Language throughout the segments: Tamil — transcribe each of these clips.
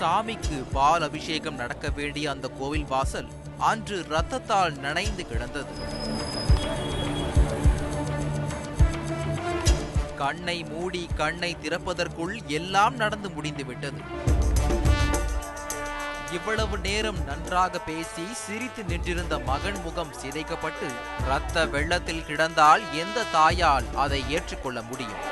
சாமிக்கு பால் அபிஷேகம் நடக்க வேண்டிய அந்த கோவில் வாசல் அன்று இரத்தத்தால் நனைந்து கிடந்தது. கண்ணை மூடி கண்ணை திறப்பதற்குள் எல்லாம் நடந்து முடிந்துவிட்டது. இவ்வளவு நேரம் நன்றாக பேசி சிரித்து நின்றிருந்த மகன் முகம் சிதைக்கப்பட்டு இரத்த வெள்ளத்தில் கிடந்தால் எந்த தாயால் அதை ஏற்றுக்கொள்ள முடியும்?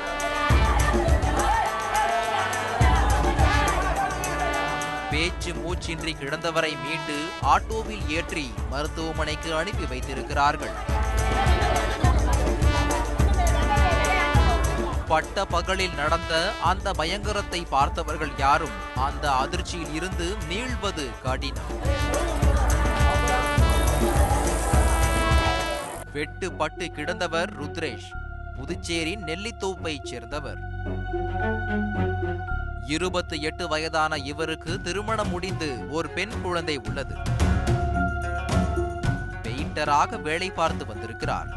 பேச்சு மூச்சின்றி கிடந்தவரை மீட்டு ஆட்டோவில் ஏற்றி மருத்துவமனைக்கு அனுப்பி வைத்திருக்கிறார்கள். பட்ட பகலில் நடந்த அந்த பயங்கரத்தை பார்த்தவர்கள் யாரும் அந்த அதிர்ச்சியில் இருந்து மீள்வது கடினம். வெட்டுப்பட்டு கிடந்தவர் ருத்ரேஷ், புதுச்சேரி நெல்லித்தோப்பைச் சேர்ந்தவர். 28 வயதான இவருக்கு திருமணம் முடிந்து ஒரு பெண் குழந்தை உள்ளது. பெயிண்டராக வேலை பார்த்து வந்திருக்கிறார்.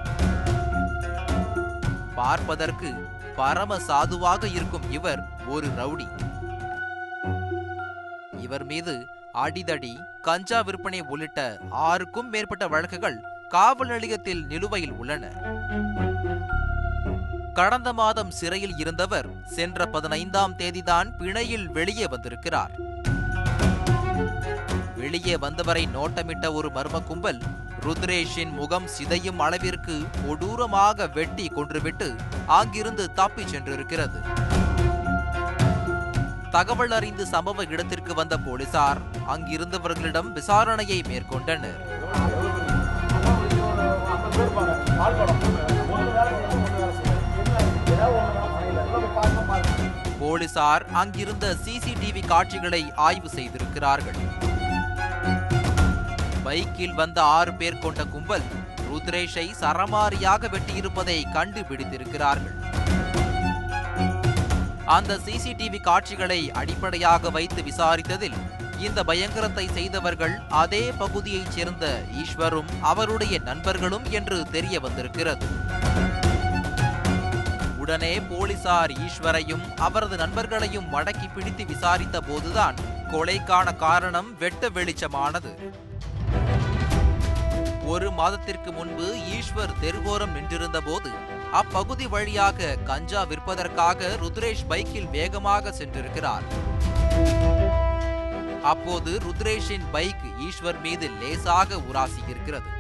பார்ப்பதற்கு பரம சாதுவாக இருக்கும் இவர் ஒரு ரவுடி. இவர் மீது அடிதடி, கஞ்சா விற்பனை உள்ளிட்ட 6க்கும் மேற்பட்ட வழக்குகள் காவல் நிலையத்தில் நிலுவையில் உள்ளன. கடந்த மாதம் சிறையில் இருந்தவர் சென்ற 15ஆம் தேதிதான் பிணையில் வெளியே வந்திருக்கிறார். வெளியே வந்தவரை நோட்டமிட்ட ஒரு மர்ம கும்பல் ருத்ரேஷின் முகம் சிதையும் அளவிற்கு கொடூரமாக வெட்டி கொன்றுவிட்டு அங்கிருந்து தப்பிச் சென்றிருக்கிறது. தகவல் அறிந்து சம்பவ இடத்திற்கு வந்த போலீசார் அங்கிருந்தவர்களிடம் விசாரணையை மேற்கொண்டனர். போலீசார் அங்கிருந்த சிசிடிவி காட்சிகளை ஆய்வு செய்திருக்கிறார்கள். பைக்கில் வந்த 6 பேர் கொண்ட கும்பல் ருத்ரேஷை சரமாரியாக வெட்டியிருப்பதை கண்டுபிடித்திருக்கிறார்கள். அந்த சிசிடிவி காட்சிகளை அடிப்படையாக வைத்து விசாரித்ததில் இந்த பயங்கரத்தை செய்தவர்கள் அதே பகுதியைச் சேர்ந்த ஈஸ்வரும் அவருடைய நண்பர்களும் என்று தெரிய வந்திருக்கிறது. உடனே போலீசார் ஈஸ்வரையும் அவரது நண்பர்களையும் மடக்கி பிடித்து விசாரித்த போதுதான் கொலைக்கான காரணம் வெட்ட வெளிச்சமானது. 1 மாதத்திற்கு முன்பு ஈஸ்வர் தெருவோரம் நின்றிருந்த போது அப்பகுதி வழியாக கஞ்சா விற்பதற்காக ருத்ரேஷ் பைக்கில் வேகமாக சென்றிருக்கிறார். அப்போது ருத்ரேஷின் பைக் ஈஸ்வர் மீது லேசாக உராசியிருக்கிறது.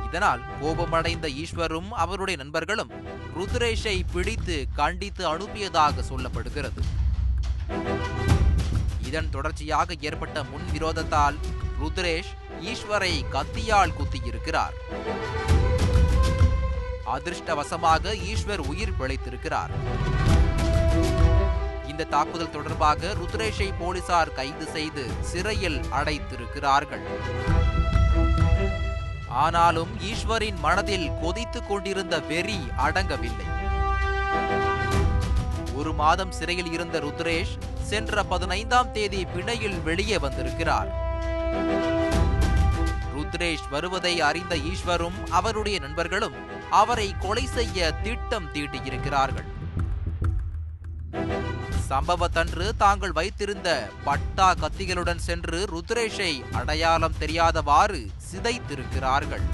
இதனால் கோபமடைந்த ஈஸ்வரும் அவருடைய நண்பர்களும் ருத்ரேஷை பிடித்து கண்டித்து அனுப்பியதாக சொல்லப்படுகிறது. இதன் தொடர்ச்சியாக ஏற்பட்ட முன்விரோதத்தால் ருத்ரேஷ் ஈஸ்வரை கத்தியால் குத்தியிருக்கிறார். அதிர்ஷ்டவசமாக ஈஸ்வர் உயிர் பிழைத்திருக்கிறார். இந்த தாக்குதல் தொடர்பாக ருத்ரேஷை போலீசார் கைது செய்து சிறையில் அடைத்திருக்கிறார்கள். ஆனாலும் ஈஸ்வரின் மனதில் கொதித்துக் கொண்டிருந்த வெறி அடங்கவில்லை. 1 மாதம் சிறையில் இருந்த ருத்ரேஷ் சென்ற 15ஆம் தேதி பிணையில் வெளியே வந்திருக்கிறார். ருத்ரேஷ் வருவதை அறிந்த ஈஸ்வரும் அவருடைய நண்பர்களும் அவரை கொலை செய்ய திட்டம் தீட்டியிருக்கிறார்கள். சம்பவத்தன்று தாங்கள் வைத்திருந்த பட்டா கத்திகளுடன் சென்று ருத்ரேஷை அடையாளம் தெரியாதவாறு சிதைத்திருக்கிறார்கள்.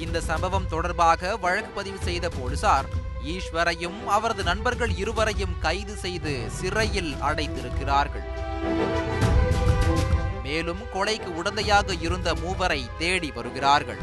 இந்த சம்பவம் தொடர்பாக வழக்கு பதிவு செய்த போலீசார் ஈஸ்வரையும் அவரது நண்பர்கள் இருவரையும் கைது செய்து சிறையில் அடைத்திருக்கிறார்கள். மேலும் கொலைக்கு உடந்தையாக இருந்த 3 தேடி வருகிறார்கள்.